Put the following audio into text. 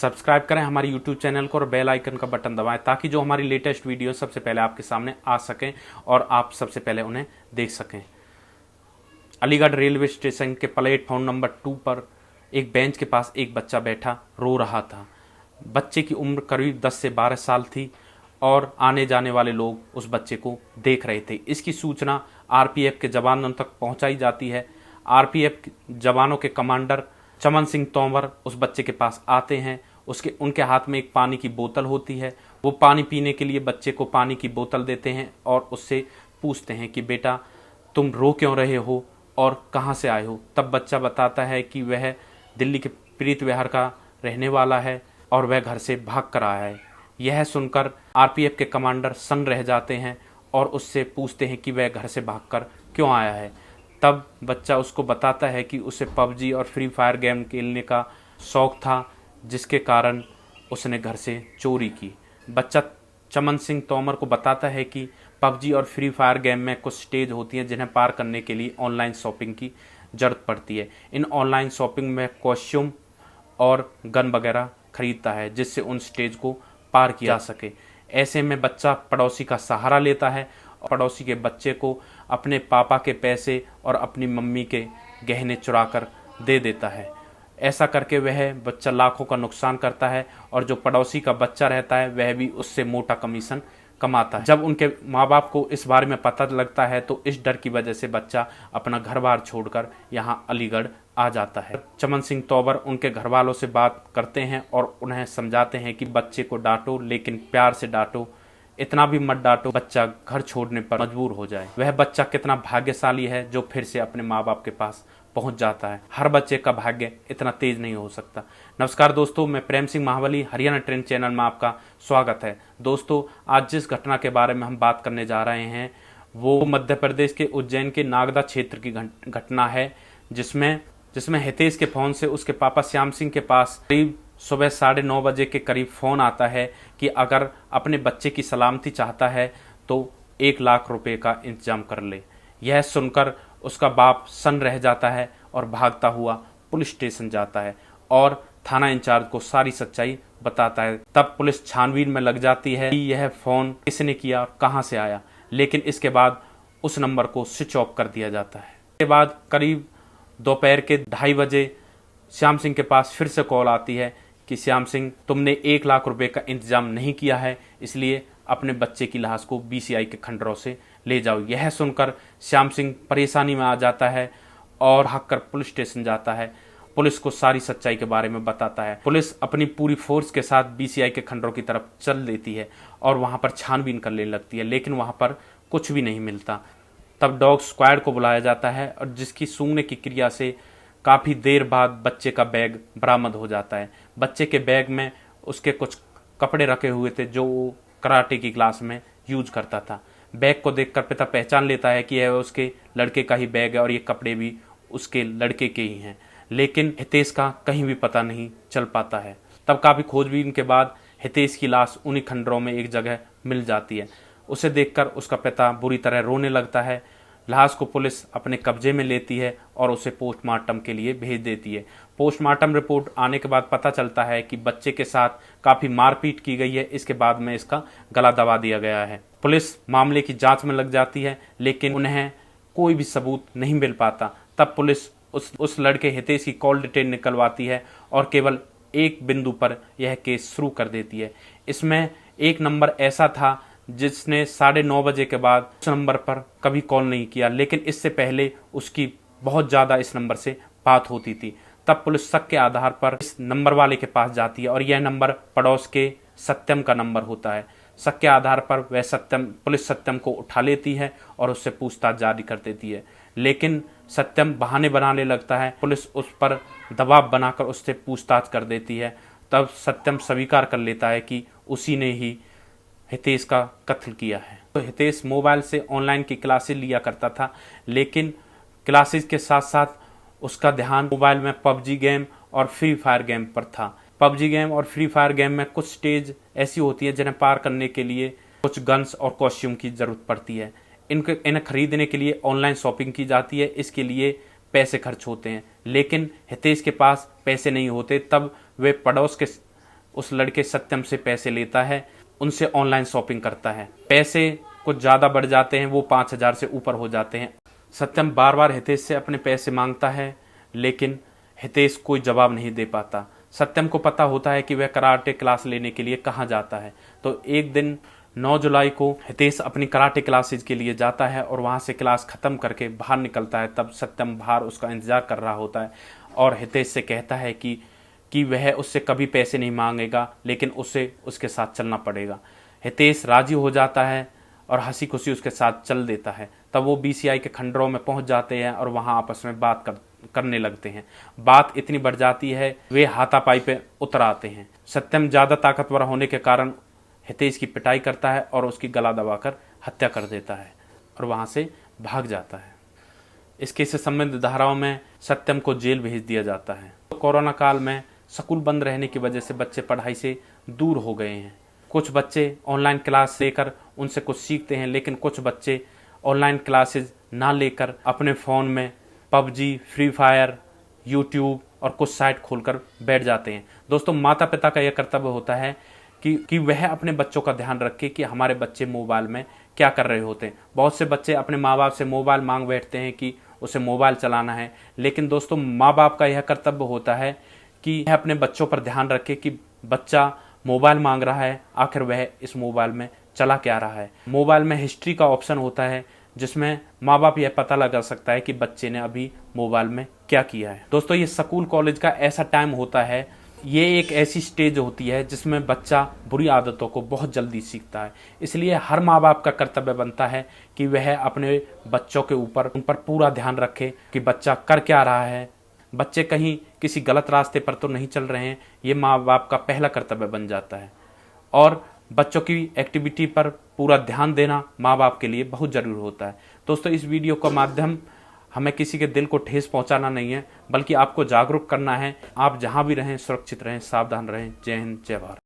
Subscribe करें हमारे YouTube channel को और बेल आइकन का बटन दबाएं ताकि जो हमारी लेटेस्ट वीडियो सबसे पहले आपके सामने आ सकें और आप सबसे पहले उन्हें देख सकें। अलीगढ़ रेलवे स्टेशन के प्लेटफॉर्म नंबर 2 पर एक बेंच के पास एक बच्चा बैठा रो रहा था। बच्चे की उम्र करीब 10 से 12 साल थी और आने जाने वाले लोग उस बच्चे को देख रहे थे। इसकी सूचना आरपीएफ के जवानों तक पहुंचाई जाती है। आरपीएफ जवानों के कमांडर चमन सिंह तोमर उस बच्चे के पास आते हैं। उनके हाथ में एक पानी की बोतल होती है। वो पानी पीने के लिए बच्चे को पानी की बोतल देते हैं और उससे पूछते हैं कि बेटा तुम रो क्यों रहे हो और कहाँ से आए हो। तब बच्चा बताता है कि वह दिल्ली के प्रीत विहार का रहने वाला है और वह घर से भाग कर आया है। यह सुनकर आरपीएफ के कमांडर सन्न रह जाते हैं और उससे पूछते हैं कि वह घर से भागकर क्यों आया है। तब बच्चा उसको बताता है कि उसे पबजी और फ्री फायर गेम खेलने का शौक था, जिसके कारण उसने घर से चोरी की। बच्चा चमन सिंह तोमर को बताता है कि पबजी और फ्री फायर गेम में कुछ स्टेज होती हैं जिन्हें पार करने के लिए ऑनलाइन शॉपिंग की ज़रूरत पड़ती है। इन ऑनलाइन शॉपिंग में कॉस्ट्यूम और गन वगैरह खरीदता है जिससे उन स्टेज को पार किया जा सके। ऐसे में बच्चा पड़ोसी का सहारा लेता है और पड़ोसी के बच्चे को अपने पापा के पैसे और अपनी मम्मी के गहने चुरा कर दे देता है। ऐसा करके वह बच्चा लाखों का नुकसान करता है और जो पड़ोसी का बच्चा रहता है वह भी उससे मोटा कमीशन कमाता है। जब उनके माँ बाप को इस बारे में पता लगता है तो इस डर की वजह से बच्चा अपना घर बार छोड़कर यहाँ अलीगढ़ आ जाता है। चमन सिंह तोमर उनके घर वालों से बात करते हैं और उन्हें समझाते हैं कि बच्चे को डांटो, लेकिन प्यार से डांटो, इतना भी मत डांटो बच्चा घर छोड़ने पर मजबूर हो जाए। वह बच्चा कितना भाग्यशाली है जो फिर से अपने माँ बाप के पास पहुंच जाता है। हर बच्चे का भाग्य इतना तेज नहीं हो सकता। नमस्कार दोस्तों, मैं प्रेम सिंह महाबली, हरियाणा ट्रेंड चैनल में आपका स्वागत है। दोस्तों, आज जिस घटना के बारे में हम बात करने जा रहे हैं वो मध्य प्रदेश के उज्जैन के नागदा क्षेत्र की घटना है, जिसमें हितेश के फोन से उसके पापा श्याम सिंह के पास करीब सुबह 9:30 बजे के करीब फोन आता है कि अगर अपने बच्चे की सलामती चाहता है तो 1 लाख रुपए का इंतजाम कर ले। यह सुनकर उसका बाप सन्न रह जाता है और भागता हुआ पुलिस स्टेशन जाता है और थाना इंचार्ज को सारी सच्चाई बताता है। तब पुलिस छानबीन में लग जाती है कि यह फोन किसने किया और कहां से आया, लेकिन इसके बाद उस नंबर को स्विच ऑफ कर दिया जाता है। इसके बाद करीब दोपहर के 2:30 बजे श्याम सिंह के पास फिर से कॉल आती है कि श्याम सिंह, तुमने 1 लाख रुपए का इंतजाम नहीं किया है, इसलिए अपने बच्चे की लाश को बीसीआई के खंडरों से ले जाओ। यह सुनकर श्याम सिंह परेशानी में आ जाता है और भागकर पुलिस स्टेशन जाता है। पुलिस को सारी सच्चाई के बारे में बताता है। पुलिस अपनी पूरी फोर्स के साथ बीसीआई के खंडरों की तरफ चल देती है और वहां पर छानबीन करने लगती है, लेकिन वहां पर कुछ भी नहीं मिलता। तब डॉग स्क्वाड को बुलाया जाता है और जिसकी सूंघने की क्रिया से काफी देर बाद बच्चे का बैग बरामद हो जाता है। बच्चे के बैग में उसके कुछ कपड़े रखे हुए थे जो वो कराटे की क्लास में यूज करता था। बैग को देखकर पिता पहचान लेता है कि यह उसके लड़के का ही बैग है और ये कपड़े भी उसके लड़के के ही हैं, लेकिन हितेश का कहीं भी पता नहीं चल पाता है। तब काफी खोजबीन के बाद हितेश की लाश उन्हीं खंडरों में एक जगह मिल जाती है। उसे देखकर उसका पिता बुरी तरह रोने लगता है। लाश को पुलिस अपने कब्जे में लेती है और उसे पोस्टमार्टम के लिए भेज देती है। पोस्टमार्टम रिपोर्ट आने के बाद पता चलता है कि बच्चे के साथ काफी मारपीट की गई है। इसके बाद में इसका गला दबा दिया गया है। पुलिस मामले की जांच में लग जाती है, लेकिन उन्हें कोई भी सबूत नहीं मिल पाता। तब पुलिस उस लड़के हितेश की कॉल डिटेल निकलवाती है और केवल एक बिंदु पर यह केस शुरू कर देती है। इसमें एक नंबर ऐसा था जिसने 9:30 बजे के बाद उस नंबर पर कभी कॉल नहीं किया, लेकिन इससे पहले उसकी बहुत ज़्यादा इस नंबर से बात होती थी। तब पुलिस शक के आधार पर इस नंबर वाले के पास जाती है और यह नंबर पड़ोस के सत्यम का नंबर होता है। शक के आधार पर पुलिस सत्यम को उठा लेती है और उससे पूछताछ जारी कर देती है, लेकिन सत्यम बहाने बनाने लगता है। पुलिस उस पर दबाव बनाकर उससे पूछताछ कर देती है। तब सत्यम स्वीकार कर लेता है कि उसी ने ही हितेश का कत्ल किया है। तो हितेश मोबाइल से ऑनलाइन की क्लासेस लिया करता था, लेकिन क्लासेस के साथ साथ उसका ध्यान मोबाइल में पबजी गेम और फ्री फायर गेम पर था। पबजी गेम और फ्री फायर गेम में कुछ स्टेज ऐसी होती है जिन्हें पार करने के लिए कुछ गन्स और कॉस्ट्यूम की जरूरत पड़ती है। इन्हें खरीदने के लिए ऑनलाइन शॉपिंग की जाती है, इसके लिए पैसे खर्च होते हैं, लेकिन हितेश के पास पैसे नहीं होते। तब वे पड़ोस के उस लड़के सत्यम से पैसे लेता है, उनसे ऑनलाइन शॉपिंग करता है। पैसे कुछ ज़्यादा बढ़ जाते हैं, वो 5,000 से ऊपर हो जाते हैं। सत्यम बार बार हितेश से अपने पैसे मांगता है, लेकिन हितेश कोई जवाब नहीं दे पाता। सत्यम को पता होता है कि वह कराटे क्लास लेने के लिए कहाँ जाता है। तो एक दिन 9 जुलाई को हितेश अपनी कराटे क्लासेज के लिए जाता है और वहाँ से क्लास ख़त्म करके बाहर निकलता है। तब सत्यम बाहर उसका इंतज़ार कर रहा होता है और हितेश से कहता है कि वह उससे कभी पैसे नहीं मांगेगा, लेकिन उसे उसके साथ चलना पड़ेगा। हितेश राजी हो जाता है और हंसी खुशी उसके साथ चल देता है। तब वो BCI के खंडरों में पहुंच जाते हैं और वहां आपस में बात करने लगते हैं। बात इतनी बढ़ जाती है, वे हाथापाई पे उतर आते हैं। सत्यम ज़्यादा ताकतवर होने के कारण हितेश की पिटाई करता है और उसकी गला दबाकर हत्या कर देता है और वहां से भाग जाता है। इसके से संबंधित धाराओं में सत्यम को जेल भेज दिया जाता है। तो कोरोना काल में स्कूल बंद रहने की वजह से बच्चे पढ़ाई से दूर हो गए हैं। कुछ बच्चे ऑनलाइन क्लास लेकर उनसे कुछ सीखते हैं, लेकिन कुछ बच्चे ऑनलाइन क्लासेज ना लेकर अपने फ़ोन में PUBG, फ्री फायर, यूट्यूब और कुछ साइट खोलकर बैठ जाते हैं। दोस्तों, माता पिता का यह कर्तव्य होता है कि वह अपने बच्चों का ध्यान रखे कि हमारे बच्चे मोबाइल में क्या कर रहे होते हैं। बहुत से बच्चे अपने माँ बाप से मोबाइल मांग बैठते हैं कि उसे मोबाइल चलाना है, लेकिन दोस्तों माँ बाप का यह कर्तव्य होता है कि वह अपने बच्चों पर ध्यान रखे कि बच्चा मोबाइल मांग रहा है, आखिर वह इस मोबाइल में चला क्या रहा है। मोबाइल में हिस्ट्री का ऑप्शन होता है, जिसमें माँ बाप यह पता लगा सकता है कि बच्चे ने अभी मोबाइल में क्या किया है। दोस्तों, ये स्कूल कॉलेज का ऐसा टाइम होता है, ये एक ऐसी स्टेज होती है जिसमें बच्चा बुरी आदतों को बहुत जल्दी सीखता है। इसलिए हर माँ बाप का कर्तव्य बनता है कि वह अपने बच्चों के ऊपर उन पर पूरा ध्यान रखे कि बच्चा कर क्या रहा है, बच्चे कहीं किसी गलत रास्ते पर तो नहीं चल रहे हैं। ये माँ बाप का पहला कर्तव्य बन जाता है और बच्चों की एक्टिविटी पर पूरा ध्यान देना माँ बाप के लिए बहुत ज़रूरी होता है। दोस्तों, इस वीडियो का माध्यम हमें किसी के दिल को ठेस पहुंचाना नहीं है, बल्कि आपको जागरूक करना है। आप जहां भी रहें सुरक्षित रहें, सावधान रहें। जय हिंद, जय भारत।